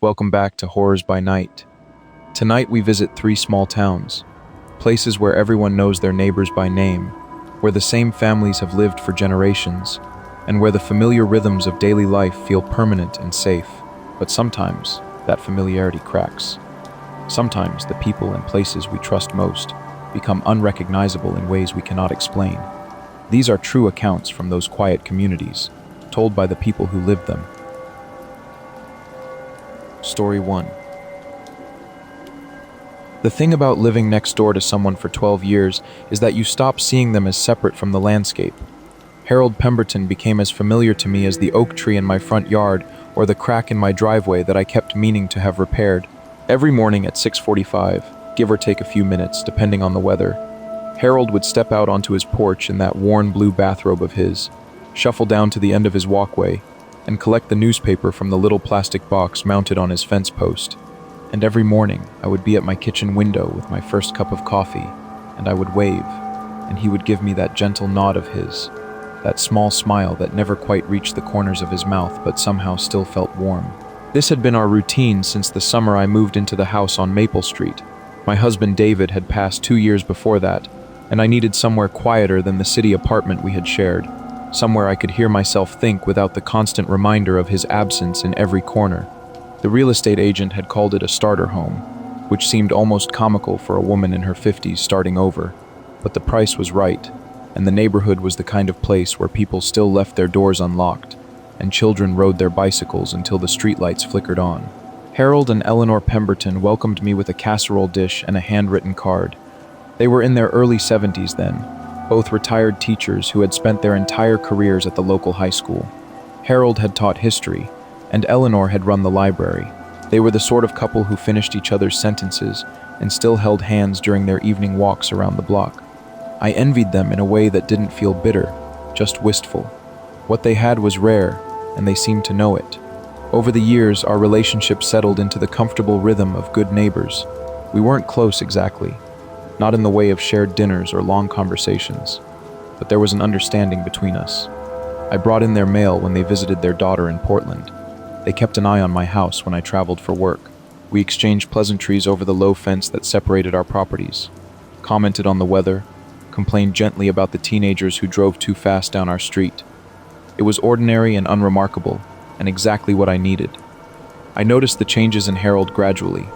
Welcome back to Horrors by Night. Tonight we visit three small towns, places where everyone knows their neighbors by name, where the same families have lived for generations, and where the familiar rhythms of daily life feel permanent and safe. But sometimes that familiarity cracks. Sometimes the people and places we trust most become unrecognizable in ways we cannot explain. These are true accounts from those quiet communities, told by the people who lived them. Story 1. The thing about living next door to someone for 12 years is that you stop seeing them as separate from the landscape. Harold Pemberton became as familiar to me as the oak tree in my front yard or the crack in my driveway that I kept meaning to have repaired. Every morning at 6:45, give or take a few minutes, depending on the weather, Harold would step out onto his porch in that worn blue bathrobe of his, shuffle down to the end of his walkway, and collect the newspaper from the little plastic box mounted on his fence post. And every morning, I would be at my kitchen window with my first cup of coffee, and I would wave, and he would give me that gentle nod of his, that small smile that never quite reached the corners of his mouth but somehow still felt warm. This had been our routine since the summer I moved into the house on Maple Street. My husband David had passed 2 years before that, and I needed somewhere quieter than the city apartment we had shared, somewhere I could hear myself think without the constant reminder of his absence in every corner. The real estate agent had called it a starter home, which seemed almost comical for a woman in her 50s starting over, but the price was right, and the neighborhood was the kind of place where people still left their doors unlocked, and children rode their bicycles until the streetlights flickered on. Harold and Eleanor Pemberton welcomed me with a casserole dish and a handwritten card. They were in their early 70s then, both retired teachers who had spent their entire careers at the local high school. Harold had taught history, and Eleanor had run the library. They were the sort of couple who finished each other's sentences and still held hands during their evening walks around the block. I envied them in a way that didn't feel bitter, just wistful. What they had was rare, and they seemed to know it. Over the years, our relationship settled into the comfortable rhythm of good neighbors. We weren't close exactly, not in the way of shared dinners or long conversations, but there was an understanding between us. I brought in their mail when they visited their daughter in Portland. They kept an eye on my house when I traveled for work. We exchanged pleasantries over the low fence that separated our properties, commented on the weather, complained gently about the teenagers who drove too fast down our street. It was ordinary and unremarkable, and exactly what I needed. I noticed the changes in Harold gradually,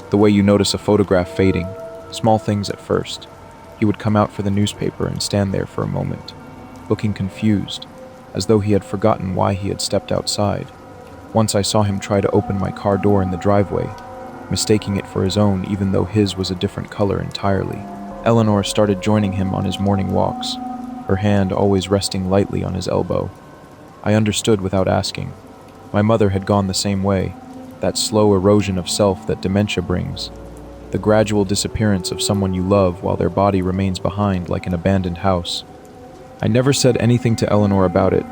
the way you notice a photograph fading, small things at first. He would come out for the newspaper and stand there for a moment, looking confused, as though he had forgotten why he had stepped outside. Once I saw him try to open my car door in the driveway, mistaking it for his own even though his was a different color entirely. Eleanor started joining him on his morning walks, her hand always resting lightly on his elbow. I understood without asking. My mother had gone the same way, that slow erosion of self that dementia brings, the gradual disappearance of someone you love while their body remains behind like an abandoned house. I never said anything to Eleanor about it.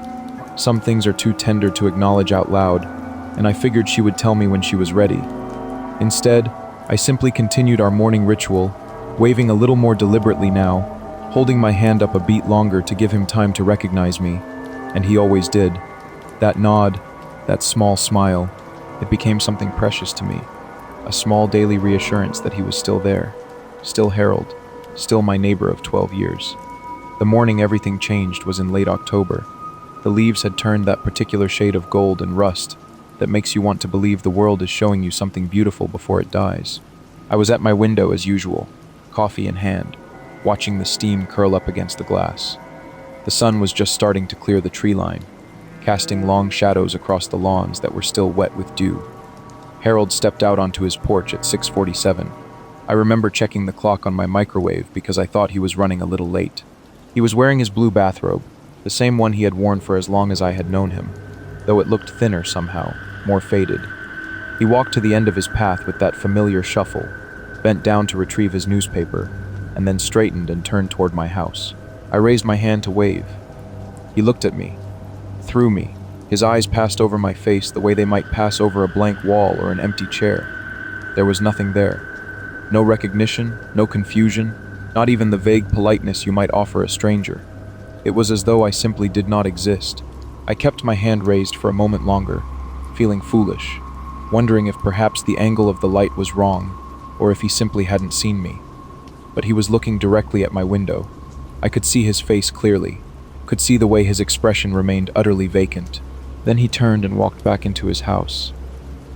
Some things are too tender to acknowledge out loud, and I figured she would tell me when she was ready. Instead, I simply continued our morning ritual, waving a little more deliberately now, holding my hand up a beat longer to give him time to recognize me, and he always did. That nod, that small smile, it became something precious to me, a small daily reassurance that he was still there, still Harold, still my neighbor of 12 years. The morning everything changed was in late October. The leaves had turned that particular shade of gold and rust that makes you want to believe the world is showing you something beautiful before it dies. I was at my window as usual, coffee in hand, watching the steam curl up against the glass. The sun was just starting to clear the tree line, casting long shadows across the lawns that were still wet with dew. Harold stepped out onto his porch at 6:47. I remember checking the clock on my microwave because I thought he was running a little late. He was wearing his blue bathrobe, the same one he had worn for as long as I had known him, though it looked thinner somehow, more faded. He walked to the end of his path with that familiar shuffle, bent down to retrieve his newspaper, and then straightened and turned toward my house. I raised my hand to wave. He looked at me, through me. His eyes passed over my face the way they might pass over a blank wall or an empty chair. There was nothing there. No recognition, no confusion, not even the vague politeness you might offer a stranger. It was as though I simply did not exist. I kept my hand raised for a moment longer, feeling foolish. wondering if perhaps the angle of the light was wrong, or if he simply hadn't seen me. But he was looking directly at my window. I could see his face clearly, could see the way his expression remained utterly vacant. Then he turned and walked back into his house,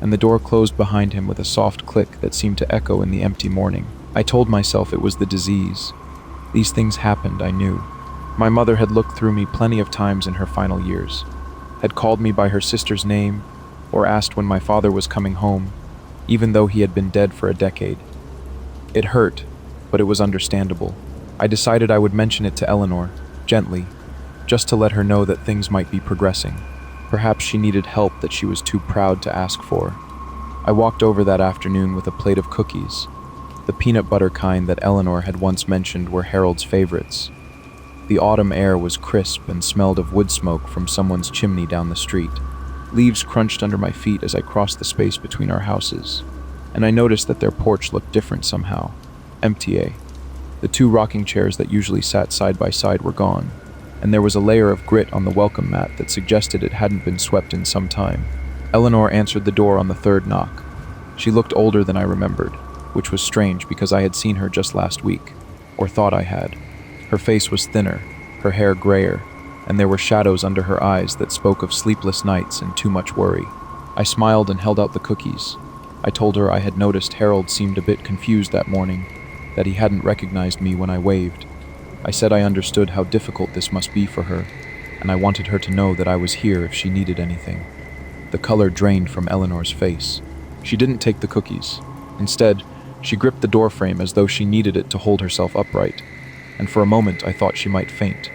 and the door closed behind him with a soft click that seemed to echo in the empty morning. I told myself it was the disease. These things happened, I knew. My mother had looked through me plenty of times in her final years, had called me by her sister's name, or asked when my father was coming home, even though he had been dead for a decade. It hurt, but it was understandable. I decided I would mention it to Eleanor, gently, just to let her know that things might be progressing. Perhaps she needed help that she was too proud to ask for. I walked over that afternoon with a plate of cookies, the peanut butter kind that Eleanor had once mentioned were Harold's favorites. The autumn air was crisp and smelled of wood smoke from someone's chimney down the street. Leaves crunched under my feet as I crossed the space between our houses, and I noticed that their porch looked different somehow. Empty. The two rocking chairs that usually sat side by side were gone, and there was a layer of grit on the welcome mat that suggested it hadn't been swept in some time. Eleanor answered the door on the third knock. She looked older than I remembered, which was strange because I had seen her just last week, or thought I had. Her face was thinner, her hair grayer, and there were shadows under her eyes that spoke of sleepless nights and too much worry. I smiled and held out the cookies. I told her I had noticed Harold seemed a bit confused that morning, that he hadn't recognized me when I waved. I said I understood how difficult this must be for her, and I wanted her to know that I was here if she needed anything. The color drained from Eleanor's face. She didn't take the cookies. Instead, she gripped the doorframe as though she needed it to hold herself upright, and for a moment I thought she might faint.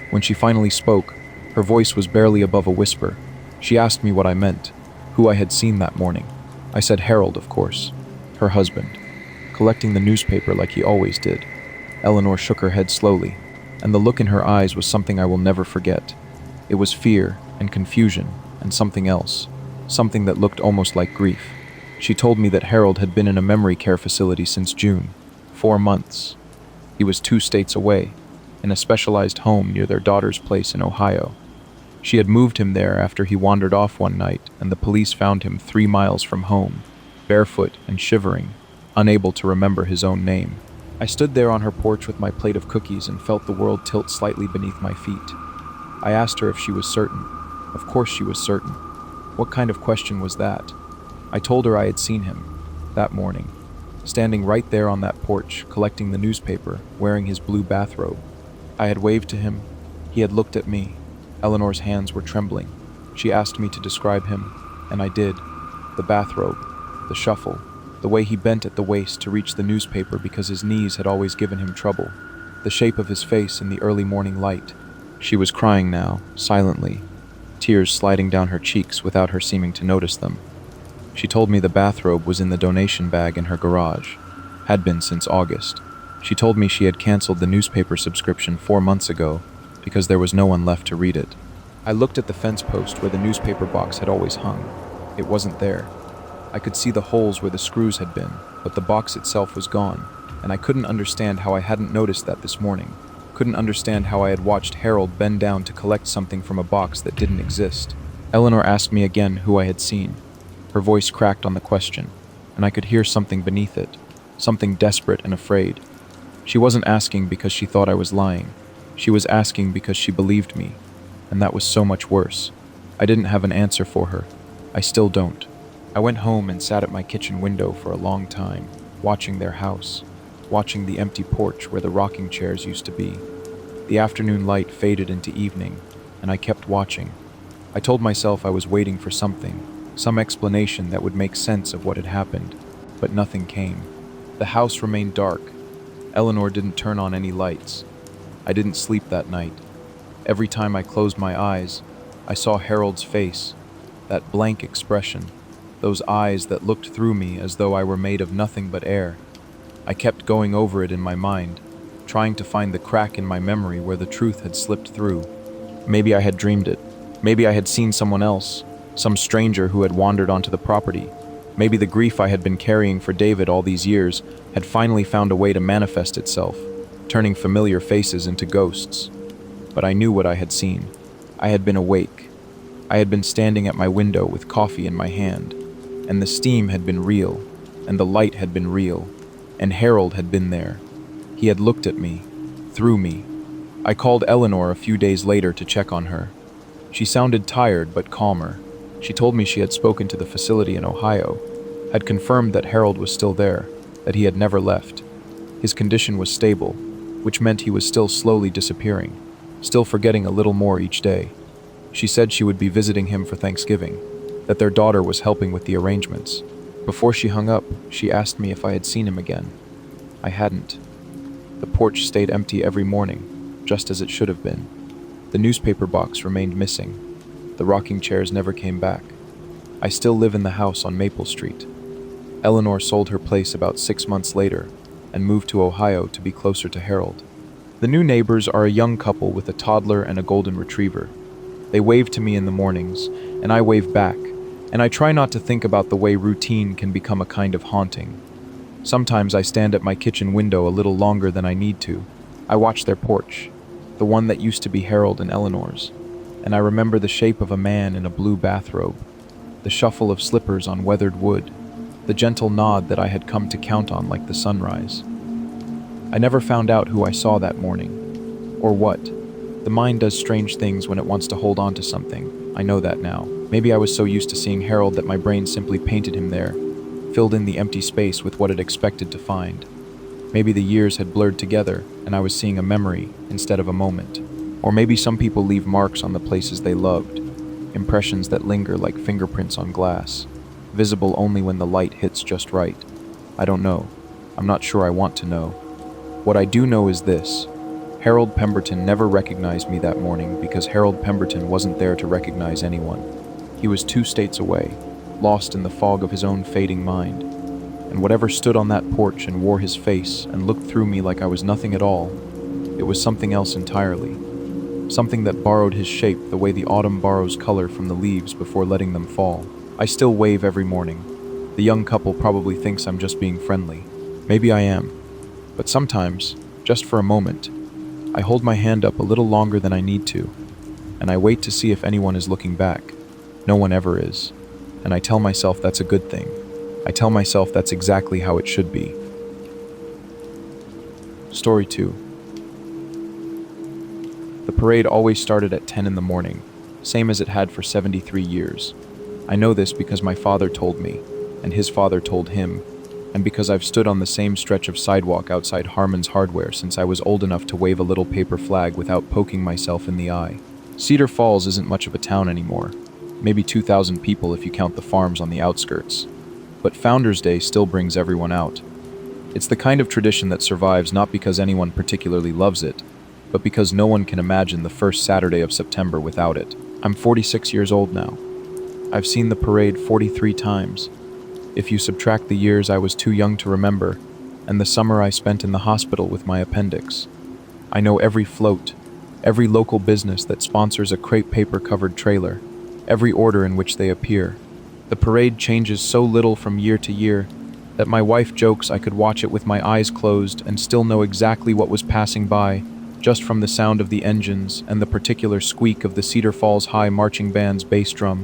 When she finally spoke, her voice was barely above a whisper. She asked me what I meant, who I had seen that morning. I said Harold, of course, her husband, collecting the newspaper like he always did. Eleanor shook her head slowly, and the look in her eyes was something I will never forget. It was fear and confusion and something else, something that looked almost like grief. She told me that Harold had been in a memory care facility since June, 4 months. He was 2 states away, in a specialized home near their daughter's place in Ohio. She had moved him there after he wandered off one night, and the police found him 3 miles from home, barefoot and shivering, unable to remember his own name. I stood there on her porch with my plate of cookies and felt the world tilt slightly beneath my feet. I asked her if she was certain. Of course she was certain. What kind of question was that? I told her I had seen him, that morning, standing right there on that porch, collecting the newspaper, wearing his blue bathrobe. I had waved to him. He had looked at me. Eleanor's hands were trembling. She asked me to describe him, and I did. The bathrobe, the shuffle, the way he bent at the waist to reach the newspaper because his knees had always given him trouble, the shape of his face in the early morning light. She was crying now, silently, tears sliding down her cheeks without her seeming to notice them. She told me the bathrobe was in the donation bag in her garage, had been since August. She told me she had canceled the newspaper subscription 4 months ago because there was no one left to read it. I looked at the fence post where the newspaper box had always hung. It wasn't there. I could see the holes where the screws had been, but the box itself was gone, and I couldn't understand how I hadn't noticed that this morning. Couldn't understand how I had watched Harold bend down to collect something from a box that didn't exist. Eleanor asked me again who I had seen. Her voice cracked on the question, and I could hear something beneath it, something desperate and afraid. She wasn't asking because she thought I was lying. She was asking because she believed me, and that was so much worse. I didn't have an answer for her. I still don't. I went home and sat at my kitchen window for a long time, watching their house, watching the empty porch where the rocking chairs used to be. The afternoon light faded into evening, and I kept watching. I told myself I was waiting for something, some explanation that would make sense of what had happened, but nothing came. The house remained dark. Eleanor didn't turn on any lights. I didn't sleep that night. Every time I closed my eyes, I saw Harold's face, that blank expression, those eyes that looked through me as though I were made of nothing but air. I kept going over it in my mind, trying to find the crack in my memory where the truth had slipped through. Maybe I had dreamed it. Maybe I had seen someone else, some stranger who had wandered onto the property. Maybe the grief I had been carrying for David all these years had finally found a way to manifest itself, turning familiar faces into ghosts. But I knew what I had seen. I had been awake. I had been standing at my window with coffee in my hand, and the steam had been real, and the light had been real, and Harold had been there. He had looked at me, through me. I called Eleanor a few days later to check on her. She sounded tired but calmer. She told me she had spoken to the facility in Ohio, had confirmed that Harold was still there, that he had never left. His condition was stable, which meant he was still slowly disappearing, still forgetting a little more each day. She said she would be visiting him for Thanksgiving, that their daughter was helping with the arrangements. Before she hung up, she asked me if I had seen him again. I hadn't. The porch stayed empty every morning, just as it should have been. The newspaper box remained missing. The rocking chairs never came back. I still live in the house on Maple Street. Eleanor sold her place about 6 months later and moved to Ohio to be closer to Harold. The new neighbors are a young couple with a toddler and a golden retriever. They wave to me in the mornings, and I wave back, and I try not to think about the way routine can become a kind of haunting. Sometimes I stand at my kitchen window a little longer than I need to. I watch their porch, the one that used to be Harold and Eleanor's, and I remember the shape of a man in a blue bathrobe, the shuffle of slippers on weathered wood, the gentle nod that I had come to count on like the sunrise. I never found out who I saw that morning, or what. The mind does strange things when it wants to hold on to something. I know that now. Maybe I was so used to seeing Harold that my brain simply painted him there, filled in the empty space with what it expected to find. Maybe the years had blurred together, and I was seeing a memory instead of a moment. Or maybe some people leave marks on the places they loved, impressions that linger like fingerprints on glass, visible only when the light hits just right. I don't know. I'm not sure I want to know. What I do know is this. Harold Pemberton never recognized me that morning because Harold Pemberton wasn't there to recognize anyone. He was 2 states away, lost in the fog of his own fading mind. And whatever stood on that porch and wore his face and looked through me like I was nothing at all, it was something else entirely. Something that borrowed his shape the way the autumn borrows color from the leaves before letting them fall. I still wave every morning. The young couple probably thinks I'm just being friendly. Maybe I am. But sometimes, just for a moment, I hold my hand up a little longer than I need to, and I wait to see if anyone is looking back. No one ever is. And I tell myself that's a good thing. I tell myself that's exactly how it should be. Story 2. The parade always started at 10 in the morning, same as it had for 73 years. I know this because my father told me, and his father told him, and because I've stood on the same stretch of sidewalk outside Harmon's Hardware since I was old enough to wave a little paper flag without poking myself in the eye. Cedar Falls isn't much of a town anymore, maybe 2,000 people if you count the farms on the outskirts. But Founders Day still brings everyone out. It's the kind of tradition that survives not because anyone particularly loves it, but because no one can imagine the first Saturday of September without it. I'm 46 years old now. I've seen the parade 43 times. If you subtract the years I was too young to remember, and the summer I spent in the hospital with my appendix. I know every float, every local business that sponsors a crepe paper-covered trailer, every order in which they appear. The parade changes so little from year to year that my wife jokes I could watch it with my eyes closed and still know exactly what was passing by, just from the sound of the engines and the particular squeak of the Cedar Falls High Marching Band's bass drum,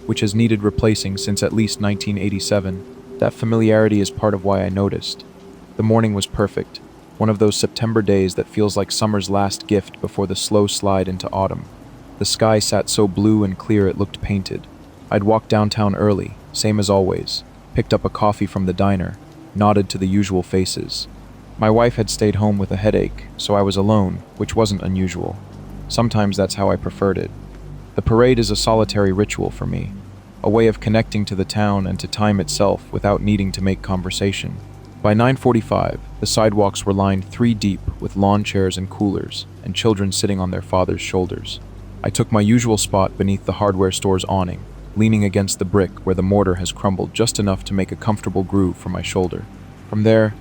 which has needed replacing since at least 1987. That familiarity is part of why I noticed. The morning was perfect, one of those September days that feels like summer's last gift before the slow slide into autumn. The sky sat so blue and clear it looked painted. I'd walked downtown early, same as always, picked up a coffee from the diner, nodded to the usual faces. My wife had stayed home with a headache, so I was alone, which wasn't unusual. Sometimes that's how I preferred it. The parade is a solitary ritual for me, a way of connecting to the town and to time itself without needing to make conversation. By 9:45, the sidewalks were lined 3 deep with lawn chairs and coolers, and children sitting on their father's shoulders. I took my usual spot beneath the hardware store's awning, leaning against the brick where the mortar has crumbled just enough to make a comfortable groove for my shoulder. From there,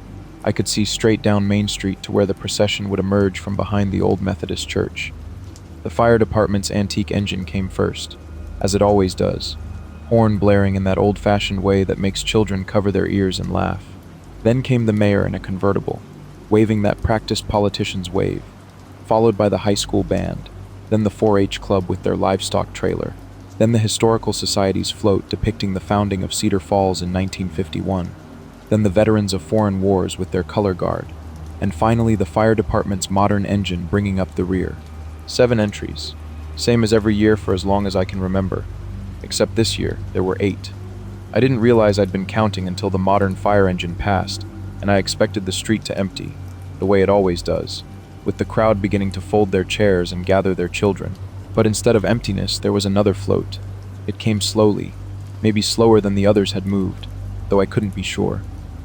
I could see straight down Main Street to where the procession would emerge from behind the old Methodist church. The fire department's antique engine came first, as it always does, horn blaring in that old-fashioned way that makes children cover their ears and laugh. Then came the mayor in a convertible, waving that practiced politicians wave, followed by the high school band, then the 4-H club with their livestock trailer. Then the Historical Society's float depicting the founding of Cedar Falls in 1951. Then the veterans of foreign wars with their color guard. And finally the fire department's modern engine bringing up the rear. 7 entries. Same as every year for as long as I can remember. Except this year, there were 8. I didn't realize I'd been counting until the modern fire engine passed, and I expected the street to empty, the way it always does, with the crowd beginning to fold their chairs and gather their children. But instead of emptiness, there was another float. It came slowly, maybe slower than the others had moved, though I couldn't be sure.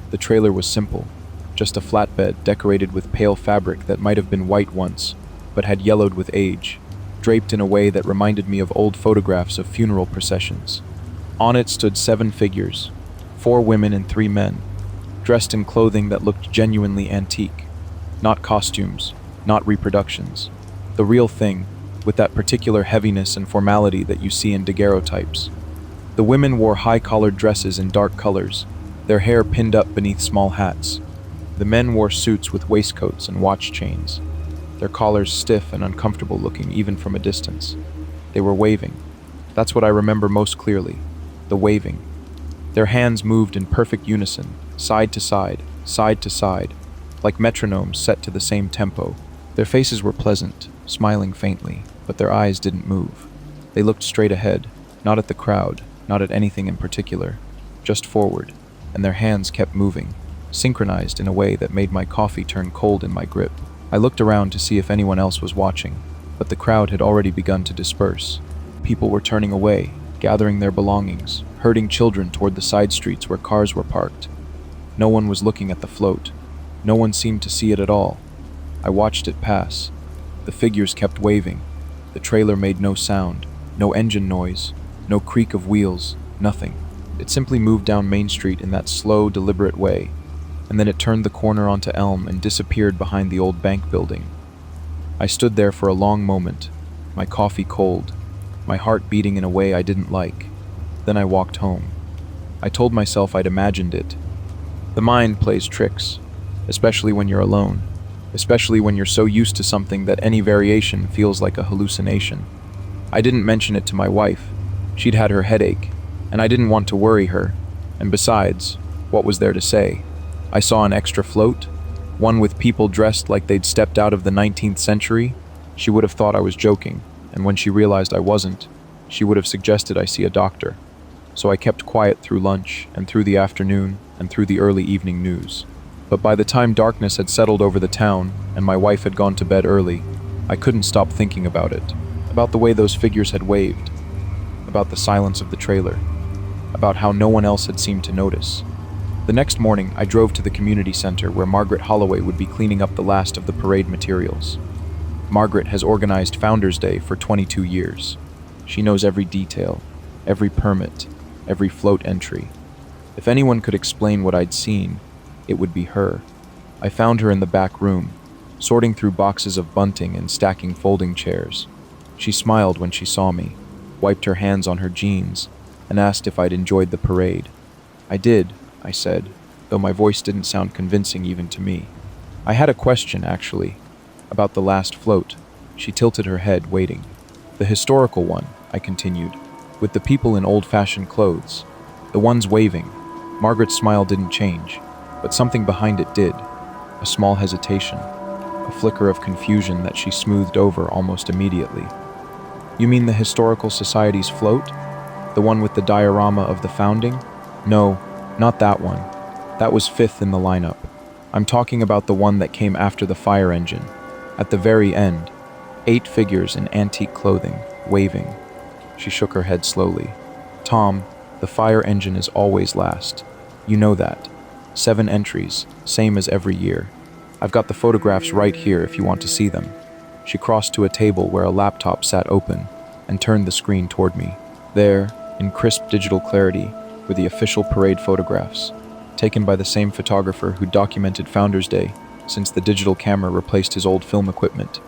The trailer was simple, just a flatbed decorated with pale fabric that might have been white once, but had yellowed with age, draped in a way that reminded me of old photographs of funeral processions. On it stood 7 figures, 4 women and 3 men, dressed in clothing that looked genuinely antique. Not costumes, not reproductions. The real thing, with that particular heaviness and formality that you see in daguerreotypes. The women wore high-collared dresses in dark colors, their hair pinned up beneath small hats. The men wore suits with waistcoats and watch chains, their collars stiff and uncomfortable looking even from a distance. They were waving. That's what I remember most clearly, the waving. Their hands moved in perfect unison, side to side, like metronomes set to the same tempo. Their faces were pleasant, smiling faintly, but their eyes didn't move. They looked straight ahead, not at the crowd, not at anything in particular, just forward, and their hands kept moving, synchronized in a way that made my coffee turn cold in my grip. I looked around to see if anyone else was watching, but the crowd had already begun to disperse. People were turning away, gathering their belongings, herding children toward the side streets where cars were parked. No one was looking at the float. No one seemed to see it at all. I watched it pass. The figures kept waving. The trailer made no sound, no engine noise, no creak of wheels, nothing. It simply moved down Main Street in that slow, deliberate way, and then it turned the corner onto Elm and disappeared behind the old bank building. I stood there for a long moment, my coffee cold, my heart beating in a way I didn't like. Then I walked home. I told myself I'd imagined it. The mind plays tricks, especially when you're alone, especially when you're so used to something that any variation feels like a hallucination. I didn't mention it to my wife. She'd had her headache, and I didn't want to worry her. And besides, what was there to say? I saw an extra float, one with people dressed like they'd stepped out of the 19th century. She would have thought I was joking, and when she realized I wasn't, she would have suggested I see a doctor. So I kept quiet through lunch, and through the afternoon, and through the early evening news. But by the time darkness had settled over the town, and my wife had gone to bed early, I couldn't stop thinking about it, about the way those figures had waved, about the silence of the trailer, about how no one else had seemed to notice. The next morning, I drove to the community center where Margaret Holloway would be cleaning up the last of the parade materials. Margaret has organized Founders Day for 22 years. She knows every detail, every permit, every float entry. If anyone could explain what I'd seen, it would be her. I found her in the back room, sorting through boxes of bunting and stacking folding chairs. She smiled when she saw me, wiped her hands on her jeans, and asked if I'd enjoyed the parade. I did, I said, though my voice didn't sound convincing even to me. I had a question, actually, about the last float. She tilted her head, waiting. The historical one, I continued, with the people in old-fashioned clothes, the ones waving. Margaret's smile didn't change, but something behind it did. A small hesitation, a flicker of confusion that she smoothed over almost immediately. You mean the Historical Society's float? The one with the diorama of the founding? No, not that one. That was 5th in the lineup. I'm talking about the one that came after the fire engine. At the very end, 8 figures in antique clothing, waving. She shook her head slowly. Tom, the fire engine is always last. You know that. 7 entries, same as every year. I've got the photographs right here if you want to see them. She crossed to a table where a laptop sat open and turned the screen toward me. There, in crisp digital clarity, were the official parade photographs, taken by the same photographer who documented Founders Day since the digital camera replaced his old film equipment.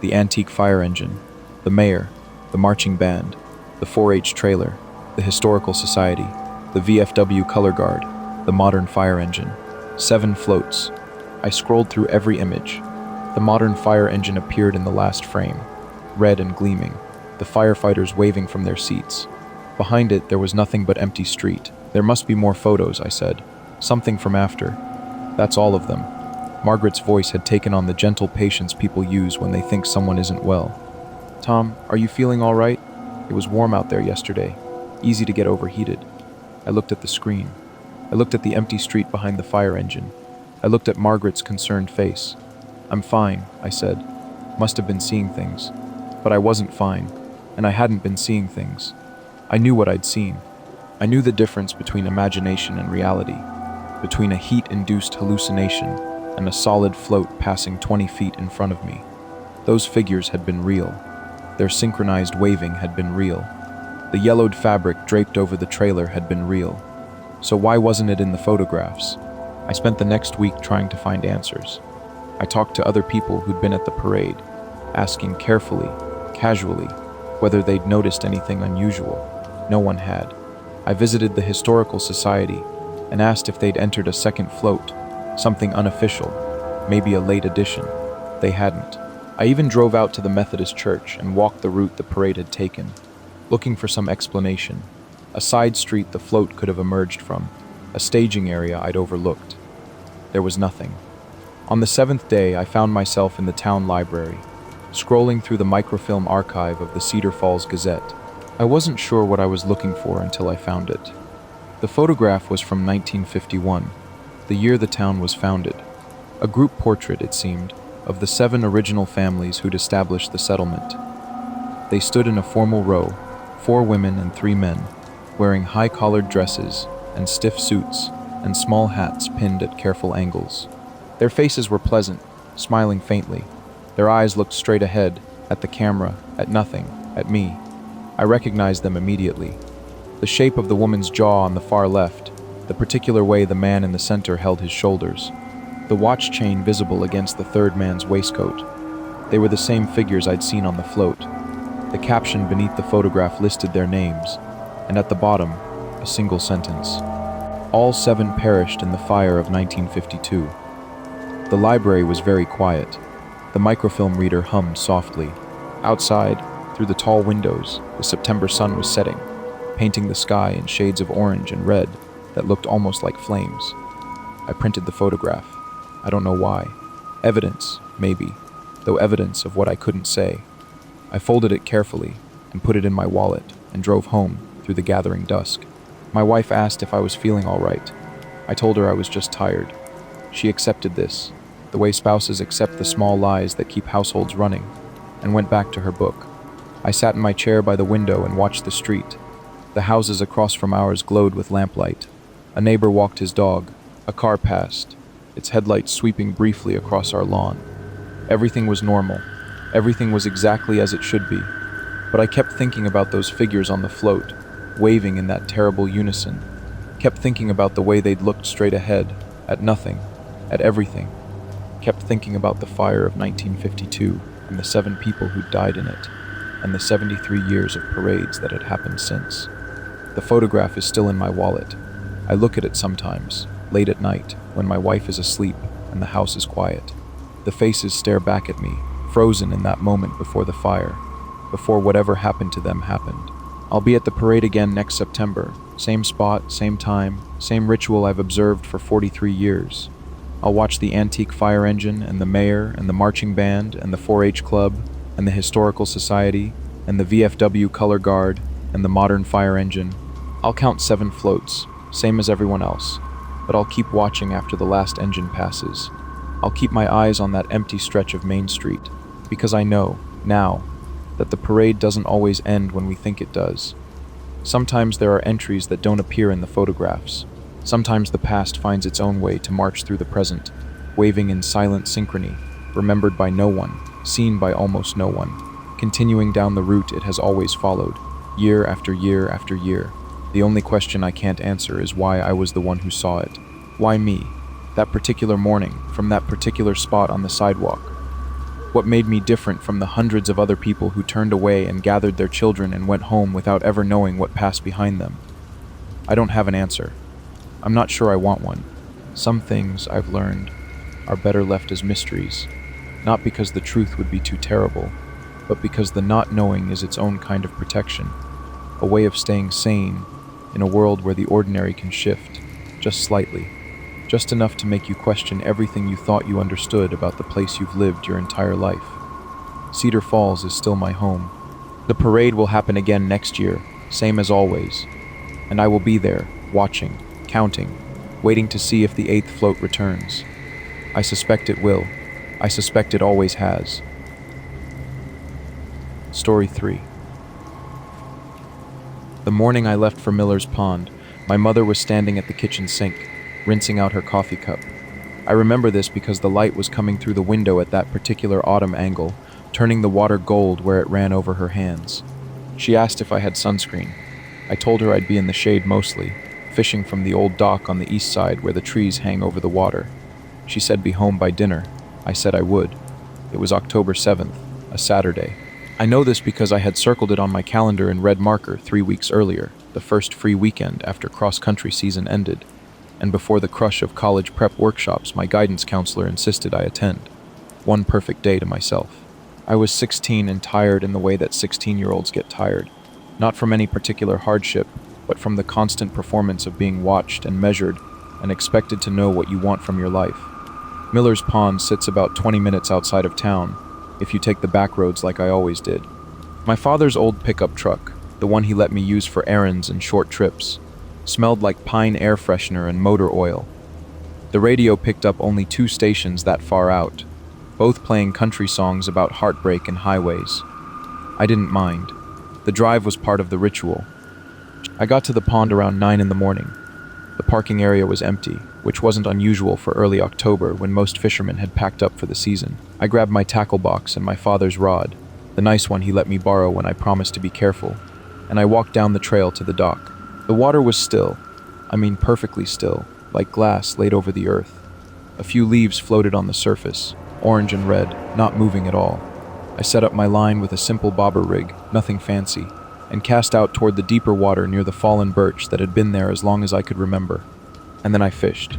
The antique fire engine, the mayor, the marching band, the 4-H trailer, the Historical Society, the VFW color guard, the modern fire engine. 7 floats. I scrolled through every image. The modern fire engine appeared in the last frame, red and gleaming, the firefighters waving from their seats. Behind it, there was nothing but empty street. There must be more photos, I said. Something from after. That's all of them. Margaret's voice had taken on the gentle patience people use when they think someone isn't well. Tom, are you feeling all right? It was warm out there yesterday. Easy to get overheated. I looked at the screen. I looked at the empty street behind the fire engine. I looked at Margaret's concerned face. I'm fine, I said. Must have been seeing things. But I wasn't fine, and I hadn't been seeing things. I knew what I'd seen. I knew the difference between imagination and reality, between a heat-induced hallucination and a solid float passing 20 feet in front of me. Those figures had been real. Their synchronized waving had been real. The yellowed fabric draped over the trailer had been real. So why wasn't it in the photographs? I spent the next week trying to find answers. I talked to other people who'd been at the parade, asking carefully, casually, whether they'd noticed anything unusual. No one had. I visited the Historical Society and asked if they'd entered a second float, something unofficial, maybe a late addition. They hadn't. I even drove out to the Methodist Church and walked the route the parade had taken, looking for some explanation. A side street the float could have emerged from, a staging area I'd overlooked. There was nothing. On the 7th day, I found myself in the town library, scrolling through the microfilm archive of the Cedar Falls Gazette. I wasn't sure what I was looking for until I found it. The photograph was from 1951, the year the town was founded. A group portrait, it seemed, of the 7 original families who'd established the settlement. They stood in a formal row, 4 women and 3 men, wearing high-collared dresses and stiff suits and small hats pinned at careful angles. Their faces were pleasant, smiling faintly. Their eyes looked straight ahead, at the camera, at nothing, at me. I recognized them immediately. The shape of the woman's jaw on the far left, the particular way the man in the center held his shoulders, the watch chain visible against the third man's waistcoat. They were the same figures I'd seen on the float. The caption beneath the photograph listed their names, and at the bottom, a single sentence. All 7 perished in the fire of 1952. The library was very quiet. The microfilm reader hummed softly. Outside, through the tall windows, the September sun was setting, painting the sky in shades of orange and red that looked almost like flames. I printed the photograph. I don't know why. Evidence, maybe, though evidence of what I couldn't say. I folded it carefully and put it in my wallet and drove home through the gathering dusk. My wife asked if I was feeling all right. I told her I was just tired. She accepted this, the way spouses accept the small lies that keep households running, and went back to her book. I sat in my chair by the window and watched the street. The houses across from ours glowed with lamplight. A neighbor walked his dog. A car passed, its headlights sweeping briefly across our lawn. Everything was normal. Everything was exactly as it should be. But I kept thinking about those figures on the float, waving in that terrible unison. Kept thinking about the way they'd looked straight ahead, at nothing, at everything. Kept thinking about the fire of 1952 and the 7 people who'd died in it, and the 73 years of parades that had happened since. The photograph is still in my wallet. I look at it sometimes, late at night, when my wife is asleep and the house is quiet. The faces stare back at me, frozen in that moment before the fire, before whatever happened to them happened. I'll be at the parade again next September. Same spot, same time, same ritual I've observed for 43 years. I'll watch the antique fire engine and the mayor and the marching band and the 4-H club and the Historical Society and the VFW color guard and the modern fire engine. I'll count 7 floats, same as everyone else, but I'll keep watching after the last engine passes. I'll keep my eyes on that empty stretch of Main Street, because I know, now, that the parade doesn't always end when we think it does. Sometimes there are entries that don't appear in the photographs. Sometimes the past finds its own way to march through the present, waving in silent synchrony, remembered by no one, seen by almost no one, continuing down the route it has always followed, year after year after year. The only question I can't answer is why I was the one who saw it. Why me? That particular morning, from that particular spot on the sidewalk. What made me different from the hundreds of other people who turned away and gathered their children and went home without ever knowing what passed behind them? I don't have an answer. I'm not sure I want one. Some things, I've learned, are better left as mysteries, not because the truth would be too terrible, but because the not knowing is its own kind of protection. a way of staying sane in a world where the ordinary can shift, just slightly, just enough to make you question everything you thought you understood about the place you've lived your entire life. Cedar Falls is still my home. The parade will happen again next year, same as always, and I will be there, watching, counting, waiting to see if the 8th float returns. I suspect it will. I suspect it always has. Story 3. The morning I left for Miller's Pond, my mother was standing at the kitchen sink, rinsing out her coffee cup. I remember this because the light was coming through the window at that particular autumn angle, turning the water gold where it ran over her hands. She asked if I had sunscreen. I told her I'd be in the shade mostly, fishing from the old dock on the east side where the trees hang over the water. She said be home by dinner. I said I would. It was October 7th, a Saturday. I know this because I had circled it on my calendar in red marker 3 weeks earlier, the first free weekend after cross-country season ended, and before the crush of college prep workshops my guidance counselor insisted I attend. One perfect day to myself. I was 16 and tired in the way that 16-year-olds get tired, not from any particular hardship, but from the constant performance of being watched and measured and expected to know what you want from your life. Miller's Pond sits about 20 minutes outside of town, if you take the back roads like I always did. My father's old pickup truck, the one he let me use for errands and short trips, smelled like pine air freshener and motor oil. The radio picked up only 2 stations that far out, both playing country songs about heartbreak and highways. I didn't mind. The drive was part of the ritual. I got to the pond around 9 in the morning. The parking area was empty, which wasn't unusual for early October when most fishermen had packed up for the season. I grabbed my tackle box and my father's rod, the nice one he let me borrow when I promised to be careful, and I walked down the trail to the dock. The water was still, perfectly still, like glass laid over the earth. A few leaves floated on the surface, orange and red, not moving at all. I set up my line with a simple bobber rig, nothing fancy, and cast out toward the deeper water near the fallen birch that had been there as long as I could remember. And then I fished.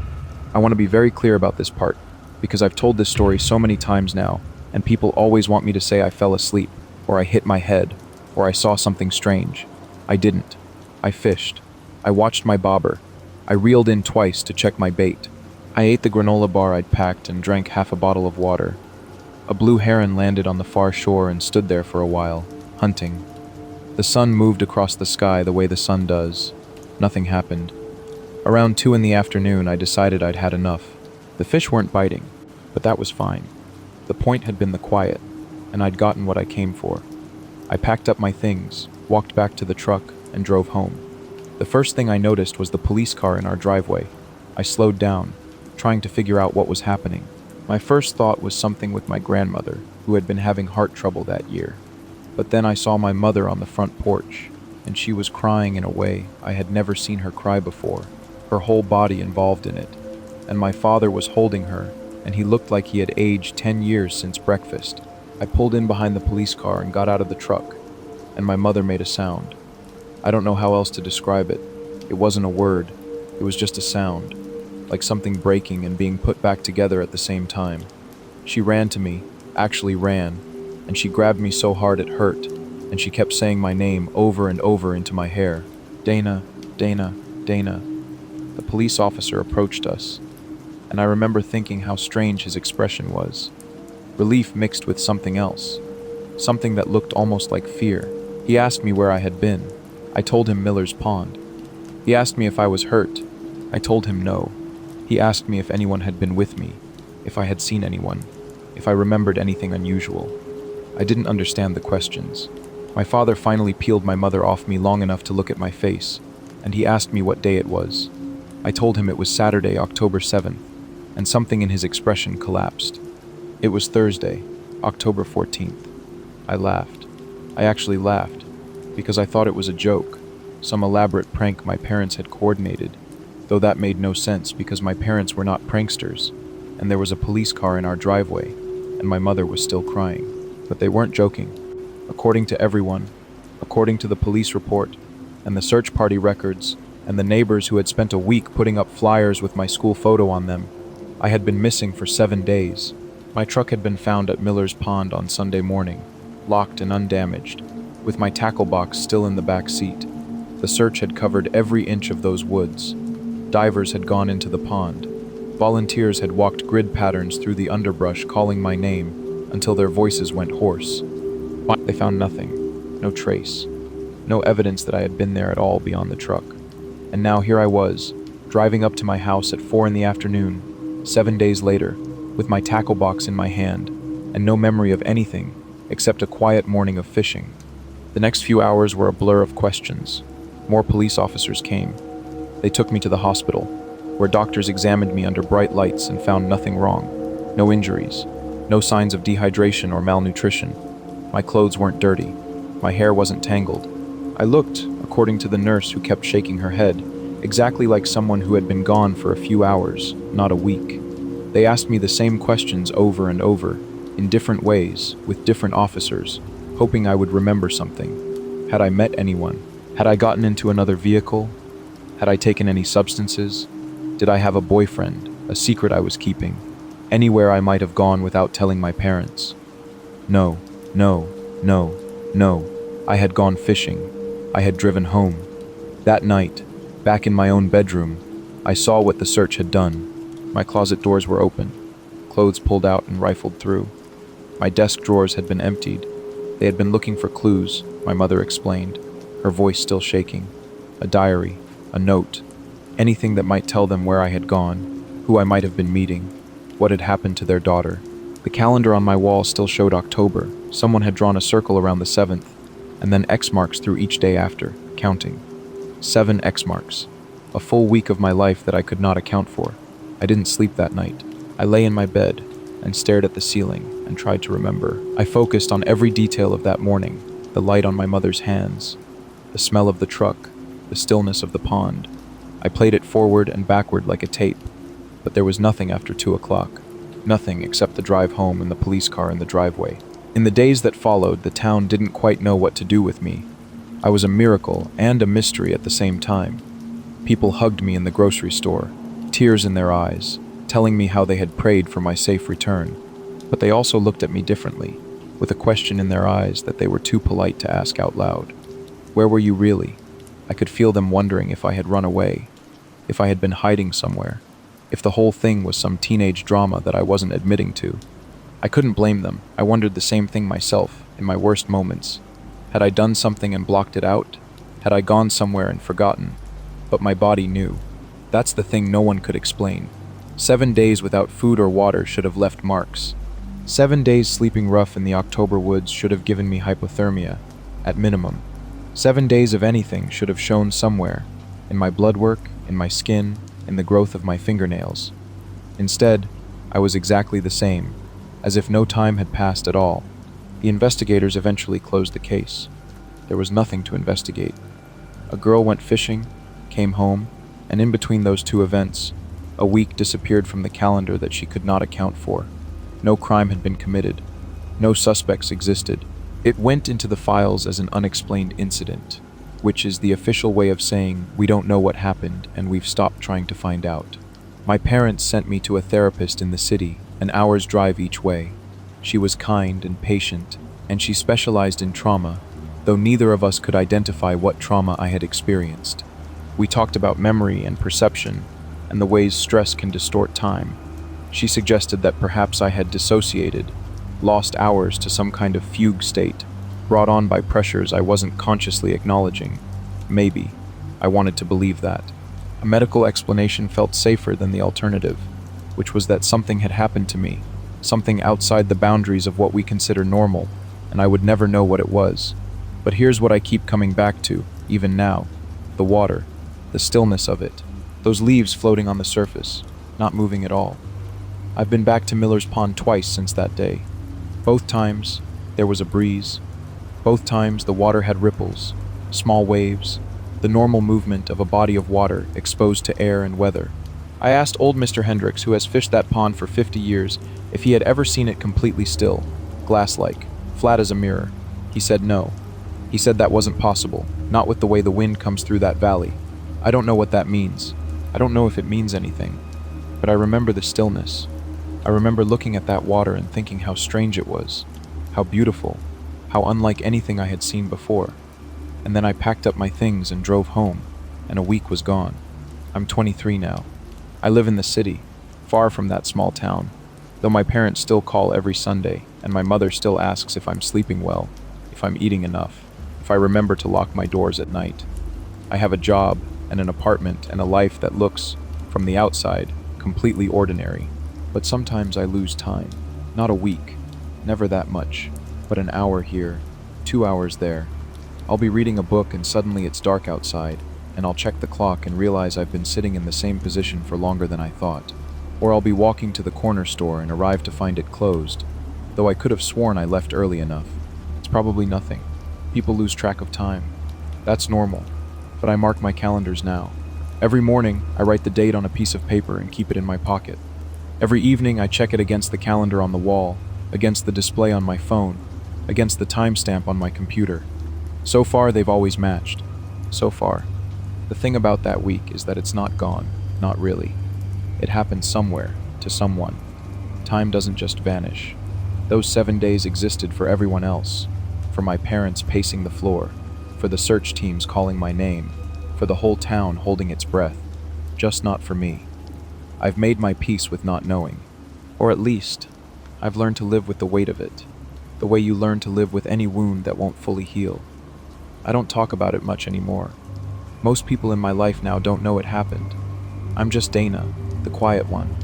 I want to be very clear about this part, because I've told this story so many times now, and people always want me to say I fell asleep, or I hit my head, or I saw something strange. I didn't. I fished. I watched my bobber. I reeled in twice to check my bait. I ate the granola bar I'd packed and drank half a bottle of water. A blue heron landed on the far shore and stood there for a while, hunting. The sun moved across the sky the way the sun does. Nothing happened. Around 2 in the afternoon, I decided I'd had enough. The fish weren't biting, but that was fine. The point had been the quiet, and I'd gotten what I came for. I packed up my things, walked back to the truck, and drove home. The first thing I noticed was the police car in our driveway. I slowed down, trying to figure out what was happening. My first thought was something with my grandmother, who had been having heart trouble that year. But then I saw my mother on the front porch, and she was crying in a way I had never seen her cry before, her whole body involved in it. And my father was holding her, and he looked like he had aged 10 years since breakfast. I pulled in behind the police car and got out of the truck, and my mother made a sound. I don't know how else to describe it. It wasn't a word. It was just a sound, like something breaking and being put back together at the same time. She ran to me, actually ran, and she grabbed me so hard it hurt, and she kept saying my name over and over into my hair. Dana, Dana, Dana. The police officer approached us, and I remember thinking how strange his expression was. Relief mixed with something else, something that looked almost like fear. He asked me where I had been. I told him Miller's Pond. He asked me if I was hurt. I told him no. He asked me if anyone had been with me, if I had seen anyone, if I remembered anything unusual. I didn't understand the questions. My father finally peeled my mother off me long enough to look at my face, and he asked me what day it was. I told him it was Saturday, October 7th, and something in his expression collapsed. It was Thursday, October 14th. I laughed. I actually laughed, because I thought it was a joke, some elaborate prank my parents had coordinated, though that made no sense because my parents were not pranksters, and there was a police car in our driveway, and my mother was still crying. But they weren't joking. According to everyone, according to the police report, and the search party records, and the neighbors who had spent a week putting up flyers with my school photo on them, I had been missing for 7 days. My truck had been found at Miller's Pond on Sunday morning, locked and undamaged. with my tackle box still in the back seat. The search had covered every inch of those woods. Divers had gone into the pond. Volunteers had walked grid patterns through the underbrush calling my name until their voices went hoarse. They found nothing, no trace, no evidence that I had been there at all beyond the truck. And now here I was, driving up to my house at 4 in the afternoon, 7 days later, with my tackle box in my hand, and no memory of anything except a quiet morning of fishing. The next few hours were a blur of questions. More police officers came. They took me to the hospital, where doctors examined me under bright lights and found nothing wrong. No injuries, no signs of dehydration or malnutrition. My clothes weren't dirty. My hair wasn't tangled. I looked, according to the nurse who kept shaking her head, exactly like someone who had been gone for a few hours, not a week. They asked me the same questions over and over, in different ways, with different officers, hoping I would remember something. Had I met anyone? Had I gotten into another vehicle? Had I taken any substances? Did I have a boyfriend, a secret I was keeping? Anywhere I might have gone without telling my parents? No, no, no, no. I had gone fishing. I had driven home. That night, back in my own bedroom, I saw what the search had done. My closet doors were open, clothes pulled out and rifled through. My desk drawers had been emptied. They had been looking for clues, my mother explained, her voice still shaking. A diary, a note, anything that might tell them where I had gone, who I might have been meeting, what had happened to their daughter. The calendar on my wall still showed October. Someone had drawn a circle around the 7th, and then X marks through each day after, counting. 7 X marks. A full week of my life that I could not account for. I didn't sleep that night. I lay in my bed and stared at the ceiling and tried to remember. I focused on every detail of that morning, the light on my mother's hands, the smell of the truck, the stillness of the pond. I played it forward and backward like a tape, but there was nothing after 2 o'clock. Nothing except the drive home and the police car in the driveway. In the days that followed, the town didn't quite know what to do with me. I was a miracle and a mystery at the same time. People hugged me in the grocery store, tears in their eyes, telling me how they had prayed for my safe return. But they also looked at me differently, with a question in their eyes that they were too polite to ask out loud. Where were you really? I could feel them wondering if I had run away, if I had been hiding somewhere, if the whole thing was some teenage drama that I wasn't admitting to. I couldn't blame them. I wondered the same thing myself, in my worst moments. Had I done something and blocked it out? Had I gone somewhere and forgotten? But my body knew. That's the thing no one could explain. 7 days without food or water should have left marks. 7 days sleeping rough in the October woods should have given me hypothermia, at minimum. 7 days of anything should have shown somewhere, in my blood work, in my skin, in the growth of my fingernails. Instead, I was exactly the same, as if no time had passed at all. The investigators eventually closed the case. There was nothing to investigate. A girl went fishing, came home, and in between those two events, a week disappeared from the calendar that she could not account for. No crime had been committed. No suspects existed. It went into the files as an unexplained incident, which is the official way of saying we don't know what happened and we've stopped trying to find out. My parents sent me to a therapist in the city, an hour's drive each way. She was kind and patient, and she specialized in trauma, though neither of us could identify what trauma I had experienced. We talked about memory and perception, and the ways stress can distort time. She suggested that perhaps I had dissociated, lost hours to some kind of fugue state, brought on by pressures I wasn't consciously acknowledging. Maybe. I wanted to believe that. A medical explanation felt safer than the alternative, which was that something had happened to me, something outside the boundaries of what we consider normal, and I would never know what it was. But here's what I keep coming back to, even now. The water, the stillness of it, those leaves floating on the surface, not moving at all. I've been back to Miller's Pond twice since that day. Both times, there was a breeze. Both times, the water had ripples, small waves, the normal movement of a body of water exposed to air and weather. I asked old Mr. Hendricks, who has fished that pond for 50 years, if he had ever seen it completely still, glass-like, flat as a mirror. He said no. He said that wasn't possible, not with the way the wind comes through that valley. I don't know what that means. I don't know if it means anything. But I remember the stillness. I remember looking at that water and thinking how strange it was, how beautiful, how unlike anything I had seen before. And then I packed up my things and drove home, and a week was gone. I'm 23 now. I live in the city, far from that small town, though my parents still call every Sunday, and my mother still asks if I'm sleeping well, if I'm eating enough, if I remember to lock my doors at night. I have a job and an apartment and a life that looks, from the outside, completely ordinary. But sometimes I lose time. Not a week, never that much, but an hour here, 2 hours there. I'll be reading a book and suddenly it's dark outside, and I'll check the clock and realize I've been sitting in the same position for longer than I thought. Or I'll be walking to the corner store and arrive to find it closed, though I could have sworn I left early enough. It's probably nothing. People lose track of time. That's normal. But I mark my calendars now. Every morning, I write the date on a piece of paper and keep it in my pocket. Every evening, I check it against the calendar on the wall, against the display on my phone, against the timestamp on my computer. So far, they've always matched. So far. The thing about that week is that it's not gone, not really. It happened somewhere, to someone. Time doesn't just vanish. Those 7 days existed for everyone else, for my parents pacing the floor, for the search teams calling my name, for the whole town holding its breath, just not for me. I've made my peace with not knowing, or at least, I've learned to live with the weight of it, the way you learn to live with any wound that won't fully heal. I don't talk about it much anymore. Most people in my life now don't know it happened. I'm just Dana, the quiet one,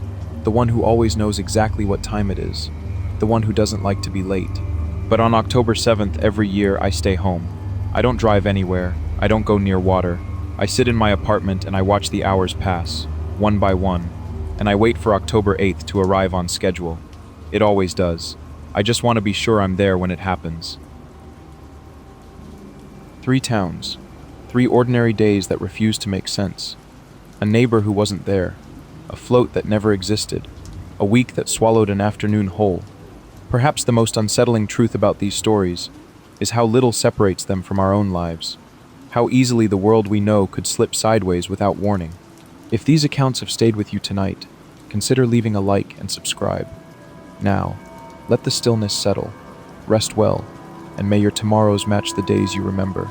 the one who always knows exactly what time it is, the one who doesn't like to be late. But on October 7th every year I stay home. I don't drive anywhere, I don't go near water. I sit in my apartment and I watch the hours pass, one by one, and I wait for October 8th to arrive on schedule. It always does. I just want to be sure I'm there when it happens. 3 towns. 3 ordinary days that refused to make sense. A neighbor who wasn't there. A float that never existed. A week that swallowed an afternoon whole. Perhaps the most unsettling truth about these stories is how little separates them from our own lives. How easily the world we know could slip sideways without warning. If these accounts have stayed with you tonight, consider leaving a like and subscribe. Now, let the stillness settle. Rest well, and may your tomorrows match the days you remember.